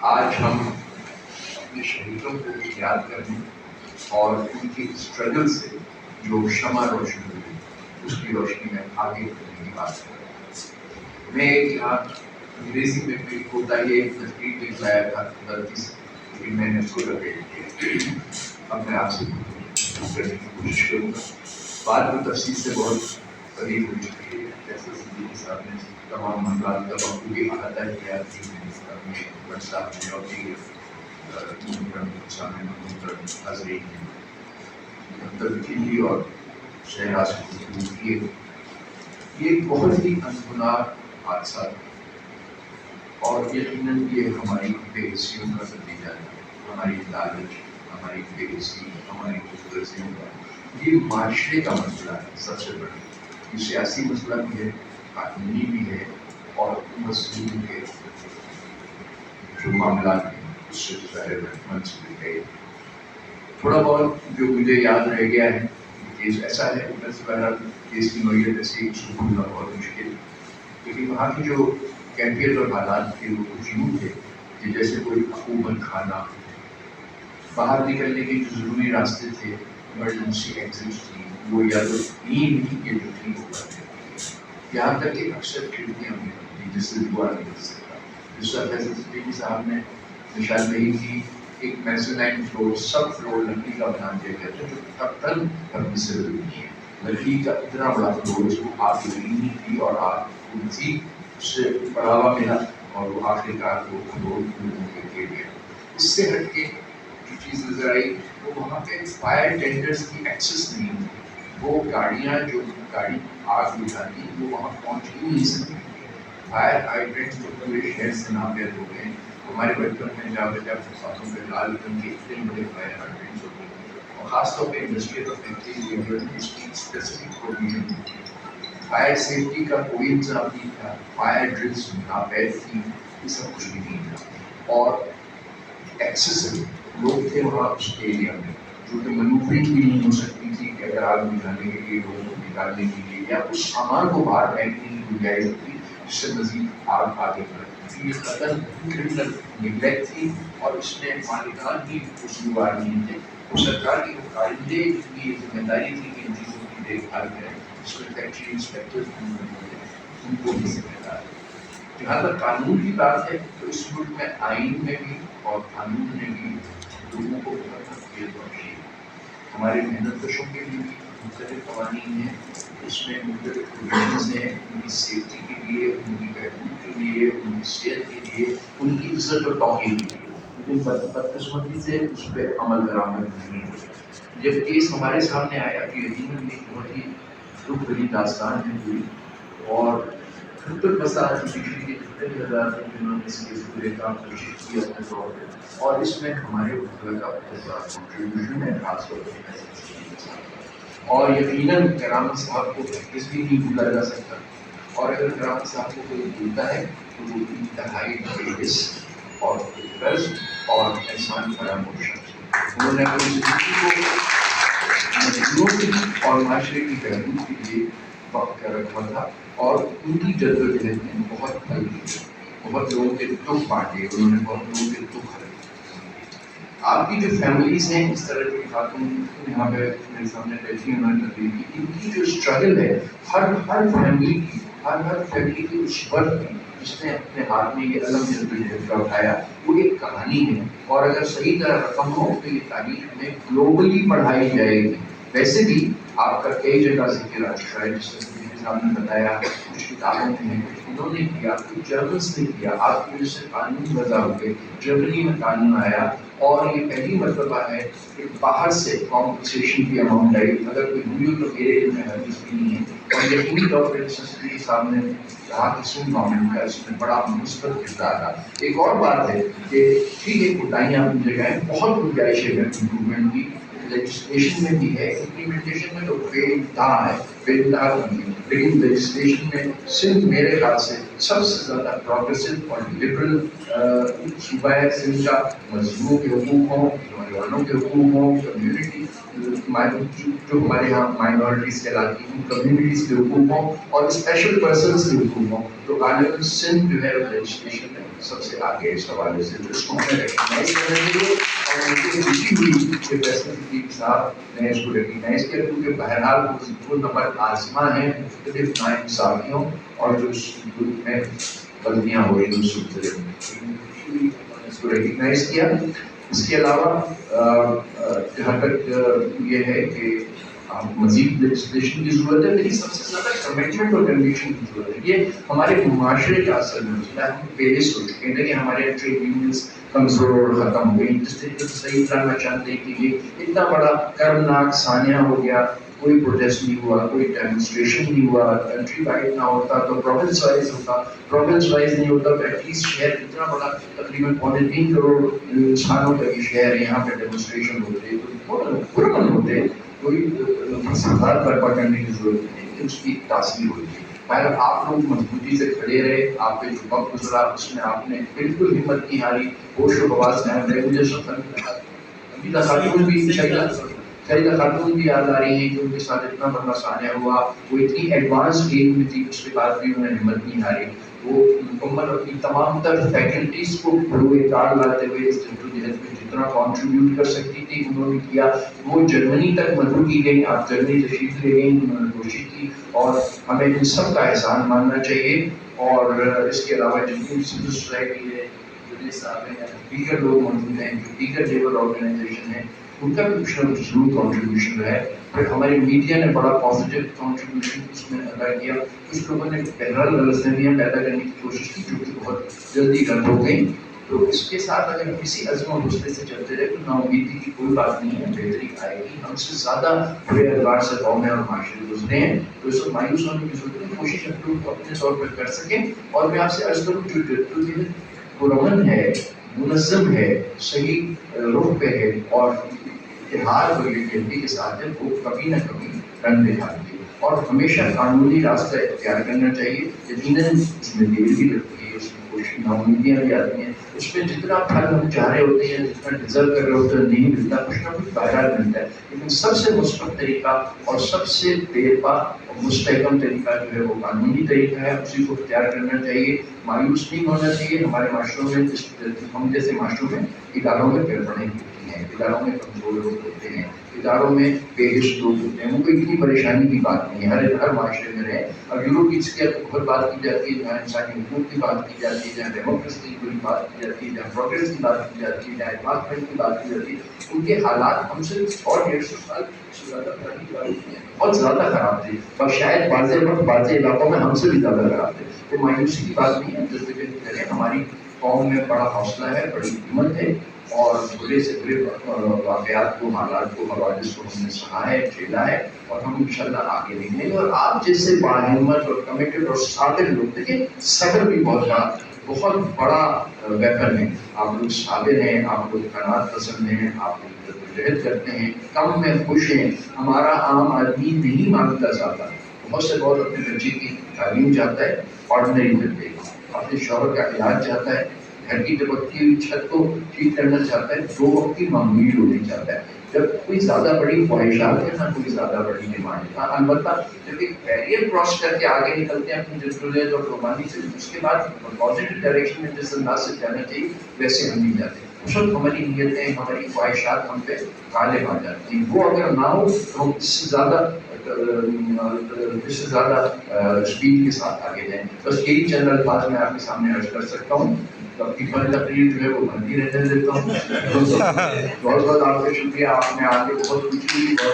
آج ہم اپنے شہیدوں کو یاد کرنے اور ان کے اسٹرگل سے جو شمع روشن ہوئی اس کی روشنی میں آگے بڑھنے کی بات کر رہا ہوں۔ میں یہاں انگریزی میں بھی ہوتا یہ تقریر لکھ لایا تھا غلطی سے، لیکن میں نے اس کو لپیٹ دیا۔ اب میں آپ سے کرنے کی کوشش کروں گا۔ بات میں تفصیل سے بہت قریب ہو چکی ہے، جیسے صدیقی صاحب نے تمام معاملات کا بخوبی احاطہ کیا تھی بٹ صاحب نے اور دیگر حاضرین نے تبدیلی اور شہراز کو گفتگو کیے۔ یہ بہت ہی انسناک حادثہ تھا اور یقیناً یہ ہماری بے حسیوں کا نتیجہ ہے، ہماری لالچ، ہماری بے حسی، ہماری غرضیوں کا۔ یہ معاشرے کا مسئلہ ہے سب سے بڑا، یہ سیاسی مسئلہ بھی ہے، قانونی بھی ہے اور مذہبی کے جو معاملات ہیں اس سے ظاہر منصوبے گئے۔ تھوڑا بہت جو مجھے یاد رہ گیا ہے کیس ایسا ہے، بہرحال کیس کی نوعیت ایسی بھولنا بہت مشکل، کیونکہ وہاں کی جو کیفیت اور حالات تھے وہ کچھ یوں تھے کہ جیسے کوئی حکومت خانہ، باہر نکلنے کے جو ضروری راستے تھے، ایمرجنسی ایگزٹس تھی، وہ یا تو تین ہی کے جو تھی وہ کرتے تھے، یہاں تک کہ اکثر کھڑکیاں بھی ہوتی جس سے دعا نہیں کر سکتا۔ جس طرح فیصل صدیقی صاحب نے نشاندہی کی، ایک میزولائن فلور، سب فلور لکڑی کا بنا دیا گیا تھا جو قطعاً پرمیسیبل نہیں ہے۔ لکڑی کا اتنا بڑا فلور اس کو آگ لگنی تھی اور آگ پھول تھی، اس سے بڑھاوا ملا اور وہ آخر کار وہ فلور پھولوں کے گر گیا۔ اس سے ہٹ کے جو چیز نظر آئی وہ وہاں پہ فائر ٹینڈرز کی ایکسس نہیں تھی، وہ گاڑیاں جو گاڑی آگ بجھاتی وہ وہاں پہنچ ہی نہیں سکتی۔ فائر ہائیڈرنٹس جو پورے شہر سے نامزد ہو گئے، ہمارے بچپن میں جا بجا فسادوں پہ لال رنگ کے اتنے بڑے فائر ہائیڈرنٹس ہوتے ہیں، اور خاص طور پہ انڈسٹریل اور فیکٹری یونیورسٹیز کی اسپیسیفک پروویژن ہوتی ہے۔ فائر سیفٹی کا کوئی انتظام نہیں تھا، فائر ڈرلس ناپید تھی، یہ سب کچھ بھی نہیں تھا، اور ایکسیسبل لوگ تھے وہاں اس ایریا میں، جو کہ منوورنگ بھی نہیں ہو سکتی تھی کہ اگر آگ بجھانے کے لیے لوگوں کو نکالنے کے لیے یا اس سامان کو باہر پھینکنے کی گنجائش ہوتی جس سے مزید آگ آگے بڑھتی تھی۔ یہ قدر کرمنل نیگلیکٹ تھی اور اس میں مالکان بھی قصوروار نہیں تھے، وہ سرکار کے کارندے کی یہ ذمہ داری تھی کہ ان چیزوں کی دیکھ بھال کریں، اس میں فیکٹری انسپیکٹر ان کو بھی ذمہ دار ہے۔ جہاں تک قانون کی بات ہے تو اس ملک میں آئین میں بھی اور قانون نے بھی لوگوں کو بہت حقیقت بخشی ہے۔ ہمارے محنت کشوں کے لیے بھی مختلف قوانین ہیں، اس میں مختلف پروویژنز ہیں ان کی سیفٹی کے لیے، ان کی بہبود کے لیے، ان کی صحت کے لیے، ان کی عزت اور توقیر کے لیے، لیکن بدقسمتی سے اس پہ عمل درآمد نہیں ہے۔ جب کیس ہمارے سامنے آیا کہ یقیناً ایک بہت ہی دکھ بھری داستان ہے ہوئی، اور خطر مساج پچھلی کے جتنے بھی حضرات ہیں جنہوں نے اس کیس کو دیکھا کوشش کی اپنے طور پہ، اور اس میں ہمارے ملک کا بہت بڑا کنٹریبیوشن ہے، خاص طور پہ اور یقیناً کرامت صاحب کو اس بھی نہیں بھولا جا سکتا، اور اگر کرامت صاحب کو کوئی بھولتا ہے تو وہ انتہائی بےحس اور قرض اور احسان فراموش ہے۔ انہوں نے اپنی زندگی کو مظلوموں کی اور معاشرے کی بہبود کے لیے وقف کر رکھا تھا، اور ان کی جدوجہد نے بہت پھل دیے، بہت لوگوں کے دکھ بانٹے، انہوں نے بہت لوگوں کے دکھ ہرے۔ آپ کی جو فیملیز ہیں، اس طرح کی خاتون یہاں پہ میرے سامنے بیٹھی ہیں، انہوں نے تقریر کی، ان کی جو اسٹرگل ہے ہر فیملی کی، ہر فیملی کی اس فرد کی جس نے اپنے ہاتھ میں یہ علم جدوجہد کا اٹھایا، وہ ایک کہانی ہے، اور اگر صحیح طرح رقم ہو تو یہ تاریخ میں گلوبلی پڑھائی جائے گی۔ ویسے بھی آپ کا کئی جگہ ذکر آ چکا ہے، جس طرح صاحب نے بتایا، کچھ کتابوں میں ہے، کچھ انہوں نے کیا، کچھ جرنلس نے کیا، آپ کی وجہ سے قانون وضع ہو گئے، جرمنی میں قانون آیا، اور یہ پہلی مرتبہ ہے کہ باہر سے کمپنسیشن کی اماؤنٹ آئی، اگر کوئی ہوئی تو میرے علم میں حدیث بھی نہیں ہے، اور یقینی طور پر صدیقی صاحب نے کہا کہ سندھ گورنمنٹ کا اس میں بڑا مثبت کردار رہا۔ ایک اور بات ہے کہ ٹھیک ہے کوتاہیاں اپنی جگہ ہیں، بہت گنجائش ہے امپروومنٹ کی، لیجسلیشن میں بھی ہے، امپلیمنٹیشن میں تو بے انتہا ہے، بے انتہا بنی ہے، لیکن لیجسلیشن میں سندھ میرے خیال سے سب سے زیادہ پروگریسو اور لبرل صوبہ ہے۔ سندھ کا مظلوموں کے حقوق ہوں، نوجوانوں کے حقوق ہوں، کمیونٹی جو ہمارے یہاں مائنورٹیز کہلاتی ہیں کمیونٹیز کے حقوق ہوں، اور اسپیشل پرسنس کے حقوق ہوں، تو غالباً سندھ جو ہے لیجسلیشن میں سب سے آگے اس حوالے سے، تو اس کو ہمیں ریکگنائز کرنا چاہیے اور مجھے خوشی ہوئی کہ فیصل صدیق صاحب نے اس کو ریکگنائز کیا، کیونکہ بہرحال وہ نمبر آزما ہیں مختلف ناانصافیوں اور جو ملک میں غلطیاں ہو رہی ہیں اس سلسلے میں اس کو ریکگنائز کیا۔ اس کے علاوہ جہاں تک یہ ہے کہ مزید لیجسلیشن کی ضرورت ہے، لیکن سب سے زیادہ کمٹمنٹ اور کنوکشن کی ضرورت ہے۔ یہ ہمارے معاشرے کا اصل مسئلہ ہے، ہم پہلے سوچ چکے ہیں کہ ہمارے ٹریڈ یونینز کمزور اور ختم ہو گئی، جس طریقے سے صحیح طرح میں چاہتے ہیں کہ یہ اتنا بڑا کرمناک سانحہ ہو گیا، کوئی پروٹیسٹ نہیں ہوا، کوئی ڈیمونسٹریشن نہیں ہوا، کنٹری وائڈ نہ ہوتا تو پروونس وائز ہوتا، پروونس وائز نہیں ہوتا تو ایٹ لیسٹ شہر اتنا بڑا تقریباً 3.25 کروڑ انسانوں کا یہ شہر ہے، یہاں پہ ڈیمونسٹریشن ہوتے تو پرامن ہوتے، کوئی فسادات برپا کرنے کی ضرورت نہیں ہے، اس کی تاثیر ہوئی ہے۔ اگر آپ لوگ مضبوطی سے کھڑے رہے، آپ پہ جو وقت گزرا اس میں آپ نے بالکل ہمت نہیں ہاری، ہوش و حواس قائم رہے۔ مجھے سب ابھی خاتون بھی شہیدہ خاتون بھی یاد آ رہی ہیں کہ ان کے ساتھ اتنا بڑا سانحہ ہوا، وہ اتنی ایڈوانس ایج میں تھی، اس کے بعد بھی انہوں نے ہمت نہیں ہاری، وہ مکمل اپنی تمام تر فیکلٹیز کو بروئے کار لاتے ہوئے اس جدوجہد میں جتنا کنٹریبیوٹ کر سکتی تھی انہوں نے کیا۔ وہ جرمنی تک مدعو کی گئی، آپ جرمنی تشریف لے گئیں، انہوں نے کوشش کی اور ہمیں ان سب کا احسان ماننا چاہیے۔ اور اس کے علاوہ جتنی سول سوسائٹی ہے، جرنلسٹ صاحب ہیں، دیگر لوگ موجود ہیں جو دیگر لیبر آرگنائزیشن ہیں، ان کا بھی کچھ نہ کچھ ضرور کنٹریبیوشن رہا ہے۔ پھر ہماری میڈیا نے بڑا پازیٹیو کنٹریبیوشن اس میں ادا کیا، کچھ لوگوں نے بہرحال غلطفہمیاں پیدا کرنے کی کوشش کی جو کہ بہت جلدی رد ہو گئی۔ تو اس کے ساتھ اگر ہم کسی عزم و حوصلے سے چلتے رہے تو نا امیدی کی کوئی بات نہیں ہے، بہتری آئے گی۔ ہم سے زیادہ برے اعتبار سے قومیں اور معاشرے گزرے ہیں، تو اس وقت مایوس ہونے کی ضرورت نہیں، کوشش ہم لوگ اپنے طور پر کر سکیں۔ اور میں آپ سے عرض کروں جو جدوجہد پرامن ہے، منظم ہے، صحیح رخ پہ ہے اور اتحاد اور یکجہتی کے ساتھ ہے، وہ کبھی نہ کبھی رنگ دکھاتی ہے اور ہمیشہ قانونی راستہ اختیار کرنا چاہیے۔ یقیناً اس میں دیر بھی لگتی ہے، اس میں کوشش ناامیدیاں بھی آتی ہیں، اس میں جتنا پھل ہم چاہ رہے ہوتے ہیں، جتنا ڈیزرو کر رہے ہوتے ہیں نہیں ملتا، کچھ نہ کچھ بہرحال ملتا ہے۔ لیکن سب سے مثبت طریقہ اور سب سے دیر پا اور مستحکم طریقہ جو ہے وہ قانونی طریقہ ہے، اسی کو اختیار کرنا چاہیے، مایوس نہیں ہونا چاہیے۔ ہمارے معاشروں میں ہم جیسے معاشروں میں اداروں میں گڑبڑیں ہوتی ہیں، اداروں میں کمزور لوگ ہوتے ہیں، اداروں میں بے حس لوگ ہوتے ہیں، وہ کوئی اتنی پریشانی کی بات نہیں ہے، ہر معاشرے میں رہے۔ اور یوروپیز کی اوپر بات کی جاتی ہے، جہاں انسانی حقوق کی بات کی جاتی ہے، جہاں ڈیموکریسی کی بات کی جاتی ہے، جہاں پروگریس کی بات کی جاتی ہے، جہاں ایڈوانسمنٹ کی بات کی جاتی ہے، ان کے حالات ہم سے 150 سال سے زیادہ پرانی بات نہیں ہے، بہت زیادہ خراب تھے اور شاید بعض علاقوں میں ہم سے بھی زیادہ خراب تھے۔ تو مایوسی کی بات نہیں ہے، جدوجہد کریں، ہماری قوم میں بڑا حوصلہ ہے، بڑی ہمت ہے اور برے سے برے واقعات کو، حالات کو، حوادث کو ہم نے سہا ہے، جھیلا ہے اور ہم انشاءاللہ آگے نکلیں گے۔ اور آپ جیسے باہمت اور کمیٹڈ اور صابر لوگ، دیکھیں صبر بھی بہت بڑا ویپن ہے۔ آپ لوگ صابر ہیں، آپ لوگ قناعت پسند ہیں، آپ لوگ جدوجہد کرتے ہیں، کم میں خوش ہیں۔ ہمارا عام آدمی نہیں مانگتا زیادہ، بہت سے بہت اپنے بچے کی تعلیم چاہتا ہے، آرڈنری ملتے ہیں، اپنے شوہر کا علاج چاہتا ہے، گھر کی ٹپکتی ہوئی چھت کو ٹھیک کرنا چاہتا ہے، 2 وقت کی معمولی روٹی چاہتا ہے۔ جب کوئی زیادہ بڑی خواہشات ہے نہ کوئی زیادہ بڑی ڈیمانڈ ہے۔ البتہ جب ایک بیریئر کراس کر کے آگے نکلتے ہیں اپنی جدوجہد اور قربانی سے، اس کے بعد پازیٹیو ڈائریکشن میں جس انداز سے جانا چاہیے ویسے ہم نہیں جاتے۔ اس وقت ہماری نیتیں، ہماری خواہشات ہم پہ غالب آ جاتی ہیں۔ وہ اگر نہ ہو تو ہم اس سے زیادہ اسپیڈ کے ساتھ آگے جائیں۔ بس یہی چند الفاظ میں آپ کے سامنے عرض کر سکتا ہوں۔ اپنی فن تقریر جو ہے وہ بنتی رہنے دیتا ہوں۔ بہت بہت آپ کا شکریہ، آپ نے آگے بہت کچھ کی اور